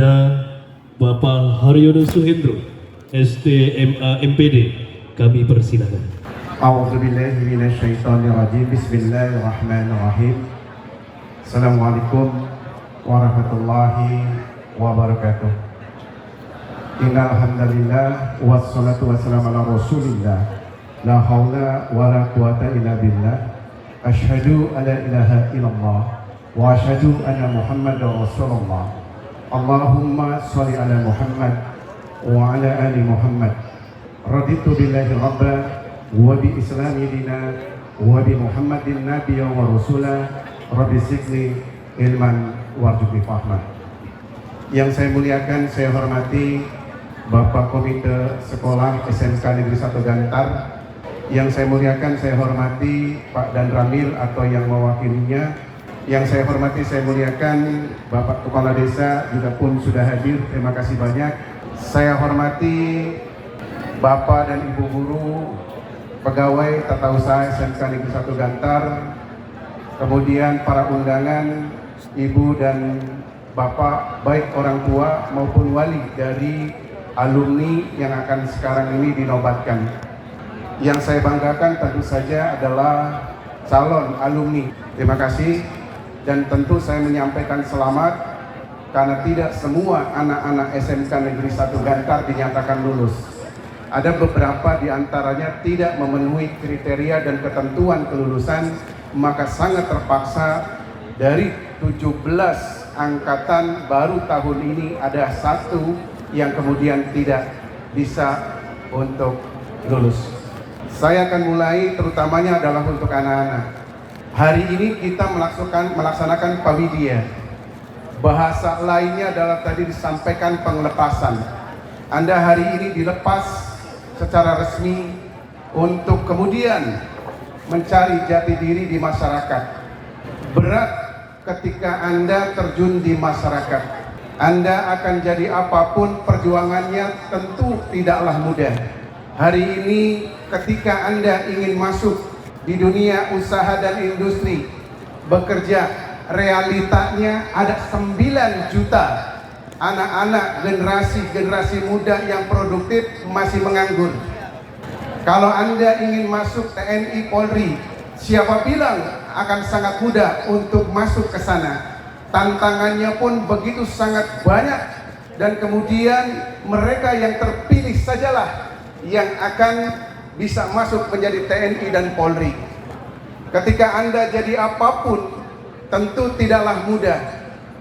kepada Bapak Haryono Suhendro, STMA MPD, kami persilakan. A'udzubillahi minasyaitonirrajim. Bismillahirrahmanirrahim. Assalamualaikum warahmatullahi wabarakatuh. Innal hamdalillah wassalatu wassalamu ala rasulillah. La haula wala quwata illa billah. Asyhadu an la ilaha illallah wa asyhadu anna Muhammadar Rasulullah. Allahumma shalli ala Muhammad wa ala ali Muhammad. Raditu billahi rabba wa bi islami dina wa bi Muhammadin nabiyya wa rasula. Rabbi zidni ilman warzuqni fahma. Yang saya muliakan, saya hormati Bapak Komite Sekolah SMK Negeri 1 Gantar. Yang saya muliakan, saya hormati Pak Dan Ramil atau yang mewakilinya. Yang saya hormati, saya muliakan Bapak Kepala Desa juga pun sudah hadir. Terima kasih banyak. Saya hormati Bapak dan Ibu guru, pegawai tata usaha SMK Negeri 1 Gantar, kemudian para undangan, Ibu dan Bapak, baik orang tua maupun wali dari alumni yang akan sekarang ini dinobatkan. Yang saya banggakan tentu saja adalah calon alumni. Terima kasih, dan tentu saya menyampaikan selamat karena tidak semua anak-anak SMK Negeri 1 Gantar dinyatakan lulus. Ada beberapa di antaranya tidak memenuhi kriteria dan ketentuan kelulusan, maka sangat terpaksa dari 17 angkatan baru tahun ini ada satu yang kemudian tidak bisa untuk lulus. Saya akan mulai, terutamanya adalah untuk anak-anak. Hari ini kita melaksanakan Pawidya. Bahasa lainnya adalah tadi disampaikan penglepasan. Anda hari ini dilepas secara resmi untuk kemudian mencari jati diri di masyarakat. Berat ketika Anda terjun di masyarakat. Anda akan jadi apapun perjuangannya tentu tidaklah mudah. Hari ini ketika Anda ingin masuk di dunia usaha dan industri, bekerja, realitanya ada 9 juta anak-anak generasi muda yang produktif masih menganggur. Kalau Anda ingin masuk TNI Polri, siapa bilang akan sangat mudah untuk masuk ke sana? Tantangannya pun begitu sangat banyak, dan kemudian mereka yang terpilih sajalah yang akan bisa masuk menjadi TNI dan Polri. Ketika Anda jadi apapun, tentu tidaklah mudah.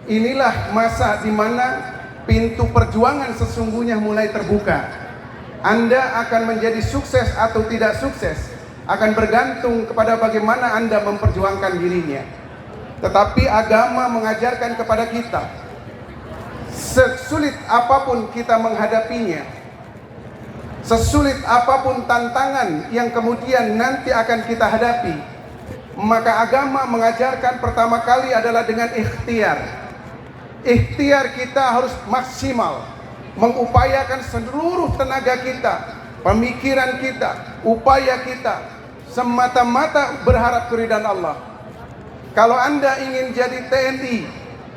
Inilah masa di mana pintu perjuangan sesungguhnya mulai terbuka. Anda akan menjadi sukses atau tidak sukses akan bergantung kepada bagaimana Anda memperjuangkan dirinya. Tetapi agama mengajarkan kepada kita, sesulit apapun kita menghadapinya, sesulit apapun tantangan yang kemudian nanti akan kita hadapi, maka agama mengajarkan pertama kali adalah dengan ikhtiar. Ikhtiar kita harus maksimal, mengupayakan seluruh tenaga kita, pemikiran kita, upaya kita, semata-mata berharap keridhaan Allah. Kalau Anda ingin jadi TNI,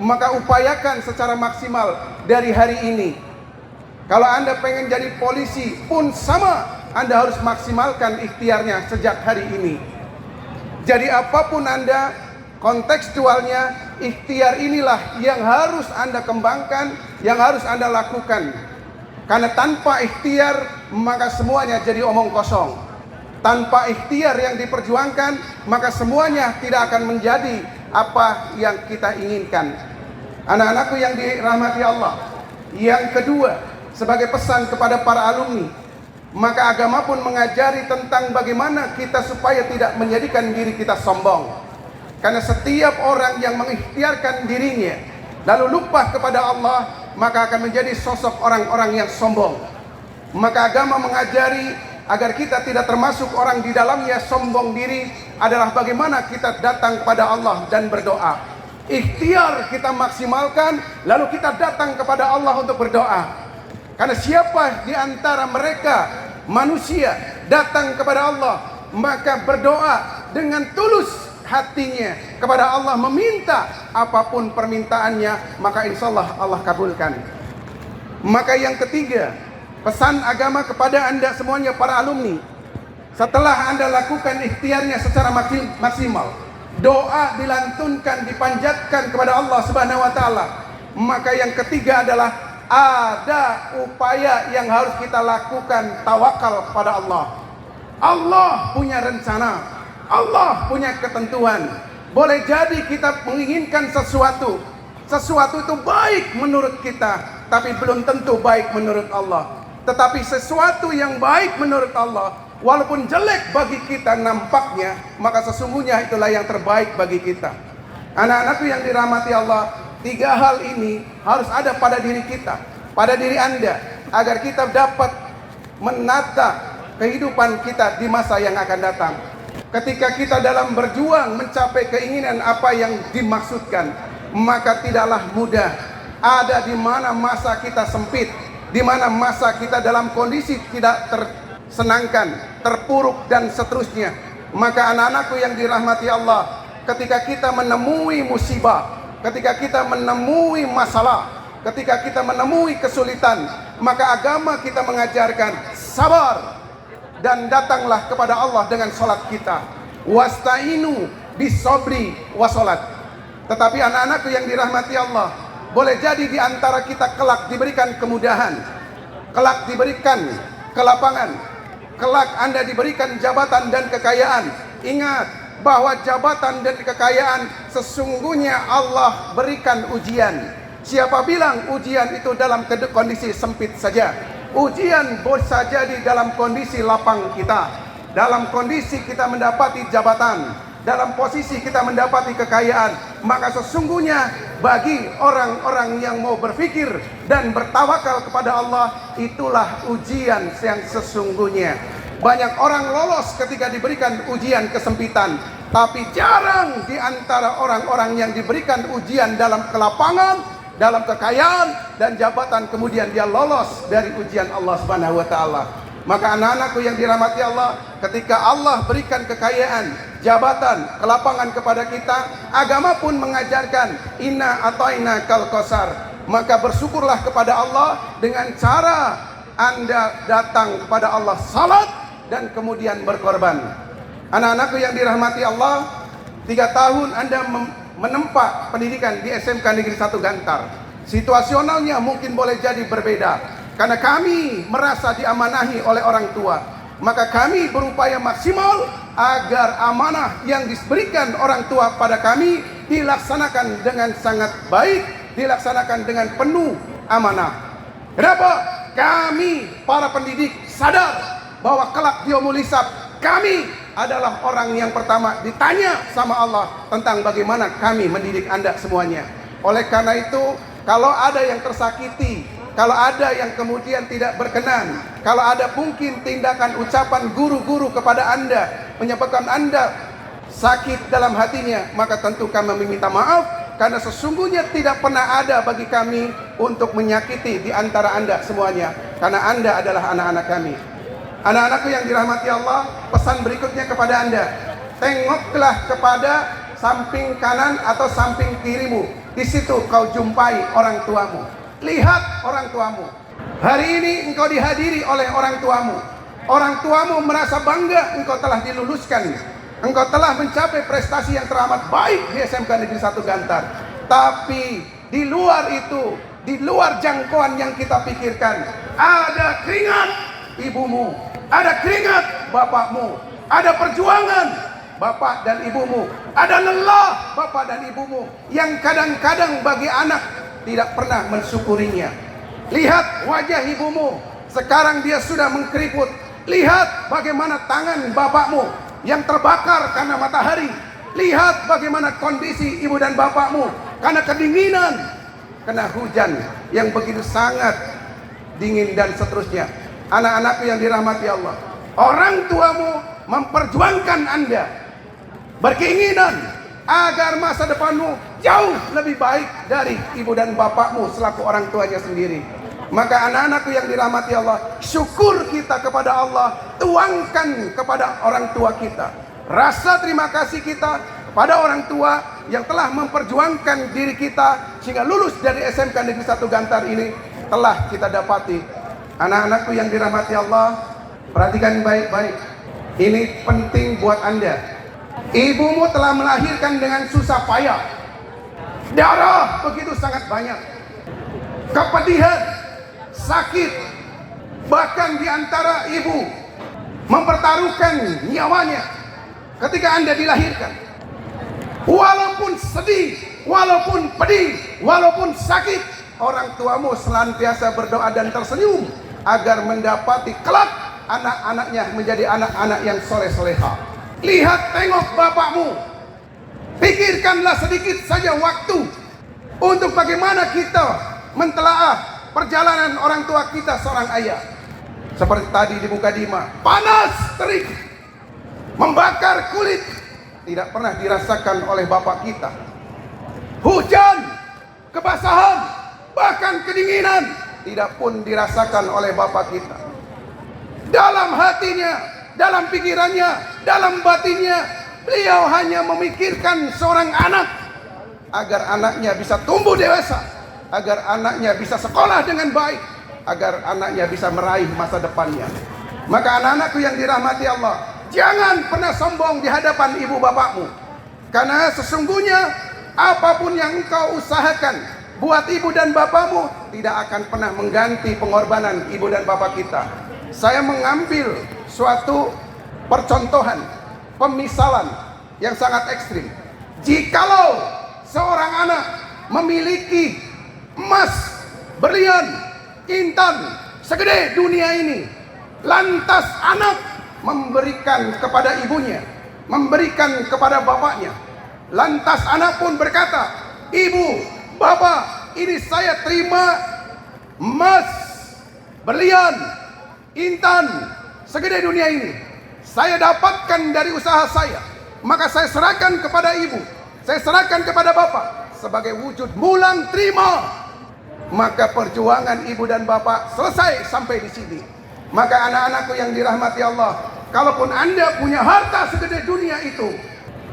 maka upayakan secara maksimal dari hari ini. Kalau Anda pengen jadi polisi pun sama, Anda harus maksimalkan ikhtiarnya sejak hari ini. Jadi apapun Anda, kontekstualnya, ikhtiar inilah yang harus Anda kembangkan, yang harus Anda lakukan. Karena tanpa ikhtiar, maka semuanya jadi omong kosong. Tanpa ikhtiar yang diperjuangkan, maka semuanya tidak akan menjadi apa yang kita inginkan. Anak-anakku yang dirahmati Allah, yang kedua, sebagai pesan kepada para alumni, maka agama pun mengajari tentang bagaimana kita supaya tidak menjadikan diri kita sombong. Karena setiap orang yang mengikhtiarkan dirinya lalu lupa kepada Allah, maka akan menjadi sosok orang-orang yang sombong. Maka agama mengajari agar kita tidak termasuk orang di dalamnya sombong diri adalah bagaimana kita datang kepada Allah dan berdoa. Ikhtiar kita maksimalkan, lalu kita datang kepada Allah untuk berdoa. Karena siapa di antara mereka manusia datang kepada Allah, maka berdoa dengan tulus, hatinya kepada Allah, meminta apapun permintaannya, maka insya Allah Allah kabulkan. Maka yang ketiga, pesan agama kepada Anda semuanya para alumni, setelah Anda lakukan ikhtiarnya secara maksimal, doa dilantunkan, dipanjatkan kepada Allah Subhanahu wa taala, maka yang ketiga adalah ada upaya yang harus kita lakukan, tawakal kepada Allah. Allah punya rencana, Allah punya ketentuan. Boleh jadi kita menginginkan sesuatu itu baik menurut kita, tapi belum tentu baik menurut Allah. Tetapi sesuatu yang baik menurut Allah, walaupun jelek bagi kita nampaknya, maka sesungguhnya itulah yang terbaik bagi kita. Anak-anakku yang dirahmati Allah, 3 hal ini harus ada pada diri kita, pada diri Anda, agar kita dapat menata kehidupan kita di masa yang akan datang. Ketika kita dalam berjuang mencapai keinginan apa yang dimaksudkan, maka tidaklah mudah. Ada di mana masa kita sempit, di mana masa kita dalam kondisi tidak tersenangkan, terpuruk dan seterusnya. Maka anak-anakku yang dirahmati Allah, ketika kita menemui musibah, ketika kita menemui masalah, ketika kita menemui kesulitan, maka agama kita mengajarkan sabar dan datanglah kepada Allah dengan salat kita. Wasta'inu bisobri wasolat. Tetapi anak-anakku yang dirahmati Allah, boleh jadi di antara kita kelak diberikan kemudahan, kelak diberikan kelapangan, kelak Anda diberikan jabatan dan kekayaan. Ingat bahwa jabatan dan kekayaan sesungguhnya Allah berikan ujian. Siapa bilang ujian itu dalam kondisi sempit saja? Ujian bisa jadi dalam kondisi lapang kita, dalam kondisi kita mendapati jabatan, dalam posisi kita mendapati kekayaan. Maka sesungguhnya bagi orang-orang yang mau berpikir dan bertawakal kepada Allah, itulah ujian yang sesungguhnya. Banyak orang lolos ketika diberikan ujian kesempitan, tapi jarang di antara orang-orang yang diberikan ujian dalam kelapangan, dalam kekayaan dan jabatan, kemudian dia lolos dari ujian Allah Subhanahu wa taala. Maka anak-anakku yang dirahmati Allah, ketika Allah berikan kekayaan, jabatan, kelapangan kepada kita, agama pun mengajarkan inna ataina kal kausar. Maka bersyukurlah kepada Allah dengan cara Anda datang kepada Allah, salat dan kemudian berkorban. Anak-anakku yang dirahmati Allah, 3 tahun Anda menempa pendidikan di SMK Negeri 1 Gantar. Situasionalnya mungkin boleh jadi berbeda, karena kami merasa diamanahi oleh orang tua. Maka kami berupaya maksimal agar amanah yang diberikan orang tua pada kami dilaksanakan dengan sangat baik, dilaksanakan dengan penuh amanah. Kenapa? Kami para pendidik sadar bahwa kelak di yaumul hisab kami adalah orang yang pertama ditanya sama Allah tentang bagaimana kami mendidik Anda semuanya. Oleh karena itu, kalau ada yang tersakiti, kalau ada yang kemudian tidak berkenan, kalau ada mungkin tindakan ucapan guru-guru kepada Anda menyebabkan Anda sakit dalam hatinya, maka tentu kami meminta maaf, karena sesungguhnya tidak pernah ada bagi kami untuk menyakiti di antara Anda semuanya, karena Anda adalah anak-anak kami. Anak-anakku yang dirahmati Allah, pesan berikutnya kepada Anda, tengoklah kepada samping kanan atau samping kirimu. Di situ kau jumpai orang tuamu. Lihat orang tuamu. Hari ini engkau dihadiri oleh orang tuamu. Orang tuamu merasa bangga engkau telah diluluskan. Engkau telah mencapai prestasi yang teramat baik di SMK Negeri 1 Gantar. Tapi di luar itu, di luar jangkauan yang kita pikirkan, ada keringat ibumu, ada keringat bapakmu, ada perjuangan bapak dan ibumu, ada lelah bapak dan ibumu yang kadang-kadang bagi anak tidak pernah mensyukurinya. Lihat wajah ibumu, sekarang dia sudah mengkeriput. Lihat bagaimana tangan bapakmu yang terbakar karena matahari. Lihat bagaimana kondisi ibu dan bapakmu karena kedinginan, kena hujan yang begitu sangat dingin dan seterusnya. Anak-anakku yang dirahmati Allah, orang tuamu memperjuangkan Anda, berkeinginan agar masa depanmu jauh lebih baik dari ibu dan bapakmu selaku orang tuanya sendiri. Maka anak-anakku yang dirahmati Allah, syukur kita kepada Allah, tuangkan kepada orang tua kita. Rasa terima kasih kita kepada orang tua yang telah memperjuangkan diri kita sehingga lulus dari SMK Negeri 1 Gantar ini telah kita dapati. Anak-anakku yang dirahmati Allah, perhatikan baik-baik. Ini penting buat Anda. Ibumu telah melahirkan dengan susah payah. Darah begitu sangat banyak. Kepedihan, sakit, bahkan di antara ibu mempertaruhkan nyawanya ketika Anda dilahirkan. Walaupun sedih, walaupun pedih, walaupun sakit, orang tuamu senantiasa berdoa dan tersenyum agar mendapati kelak anak-anaknya menjadi anak-anak yang soleh-soleha. Lihat, tengok bapakmu. Pikirkanlah sedikit saja waktu untuk bagaimana kita mentelaah perjalanan orang tua kita seorang ayah. Seperti tadi di Mukadimah, panas terik, membakar kulit, tidak pernah dirasakan oleh bapak kita. Hujan, kebasahan, bahkan kedinginan tidak pun dirasakan oleh bapak kita. Dalam hatinya, dalam pikirannya, dalam batinnya, beliau hanya memikirkan seorang anak agar anaknya bisa tumbuh dewasa, agar anaknya bisa sekolah dengan baik, agar anaknya bisa meraih masa depannya. Maka anak-anakku yang dirahmati Allah, jangan pernah sombong di hadapan ibu bapakmu. Karena sesungguhnya apapun yang engkau usahakan buat ibu dan bapakmu tidak akan pernah mengganti pengorbanan ibu dan bapak kita. Saya mengambil suatu percontohan, pemisalan yang sangat ekstrim. Jikalau seorang anak memiliki emas, berlian, intan segede dunia ini, lantas anak memberikan kepada ibunya, memberikan kepada bapaknya, lantas anak pun berkata, ibu, bapak, ini saya terima emas, berlian, intan segede dunia ini, saya dapatkan dari usaha saya, maka saya serahkan kepada ibu, saya serahkan kepada bapak sebagai wujud mulang terima. Maka perjuangan ibu dan bapak selesai sampai di sini. Maka anak-anakku yang dirahmati Allah, kalaupun Anda punya harta segede dunia itu,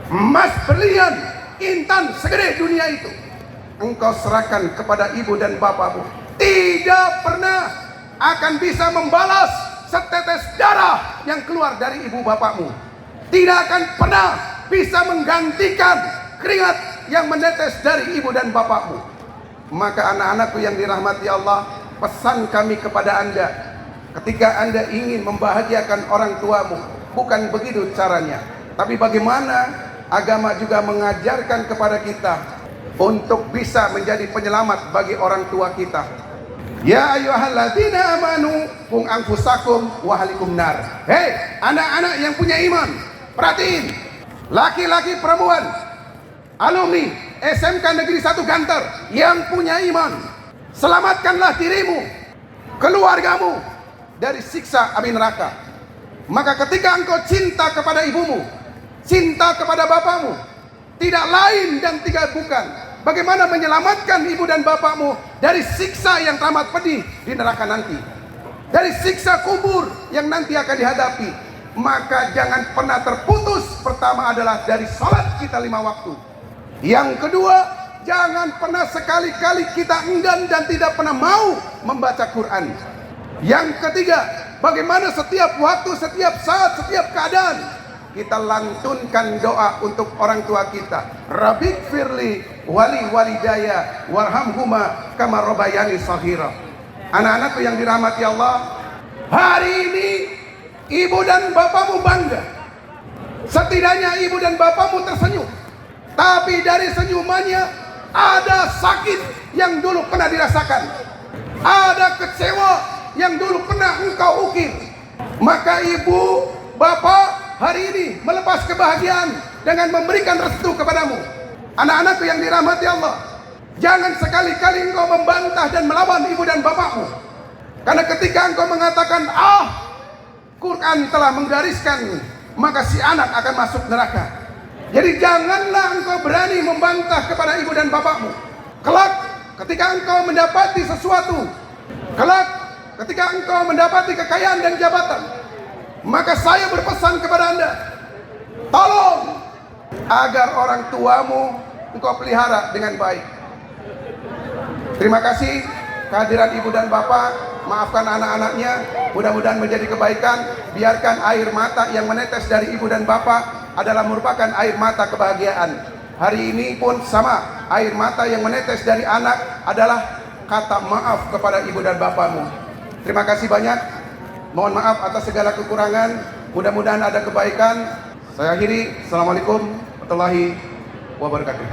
emas, berlian, intan segede dunia itu, engkau serahkan kepada ibu dan bapakmu, tidak pernah akan bisa membalas setetes darah yang keluar dari ibu bapakmu. Tidak akan pernah bisa menggantikan keringat yang menetes dari ibu dan bapakmu. Maka anak-anakku yang dirahmati Allah, pesan kami kepada Anda, ketika Anda ingin membahagiakan orang tuamu, bukan begitu caranya, tapi bagaimana agama juga mengajarkan kepada kita untuk bisa menjadi penyelamat bagi orang tua kita. Ya ayyuhalladzina amanu qu anfusakum wa ahlikum nar. Hei anak-anak yang punya iman, perhatiin, laki-laki perempuan, alumni SMK Negeri 1 Gantar yang punya iman, selamatkanlah dirimu, keluargamu dari siksa api neraka. Maka ketika engkau cinta kepada ibumu, cinta kepada bapakmu, tidak lain dan tidak bukan bagaimana menyelamatkan ibu dan bapakmu dari siksa yang teramat pedih di neraka nanti, dari siksa kubur yang nanti akan dihadapi. Maka jangan pernah terputus. Pertama adalah dari salat kita 5 waktu. Yang kedua, jangan pernah sekali-kali kita enggan dan tidak pernah mau membaca Quran. Yang ketiga, bagaimana setiap waktu, setiap saat, setiap keadaan kita lantunkan doa untuk orang tua kita. Rabbik firli wali walidaya warhamhuma kama rabbayani shaghira. Anak-anakku yang dirahmati Allah, hari ini ibu dan bapakmu bangga. Setidaknya ibu dan bapakmu tersenyum. Tapi dari senyumannya ada sakit yang dulu pernah dirasakan, ada kecewa yang dulu pernah engkau ukir. Maka ibu, bapak hari ini melepas kebahagiaan dengan memberikan restu kepadamu. Anak-anakku yang dirahmati Allah, jangan sekali-kali engkau membantah dan melawan ibu dan bapakmu. Karena ketika engkau mengatakan, Quran telah menggariskan, maka si anak akan masuk neraka. Jadi janganlah engkau berani membantah kepada ibu dan bapakmu. Kelak ketika engkau mendapati sesuatu, kelak ketika engkau mendapati kekayaan dan jabatan, maka saya berpesan kepada Anda, tolong agar orang tuamu engkau pelihara dengan baik. Terima kasih kehadiran ibu dan bapak. Maafkan anak-anaknya, mudah-mudahan menjadi kebaikan. Biarkan air mata yang menetes dari ibu dan bapak adalah merupakan air mata kebahagiaan. Hari ini pun sama, air mata yang menetes dari anak adalah kata maaf kepada ibu dan bapakmu. Terima kasih banyak. Mohon maaf atas segala kekurangan. Mudah-mudahan ada kebaikan. Saya akhiri. Assalamualaikum warahmatullahi wabarakatuh.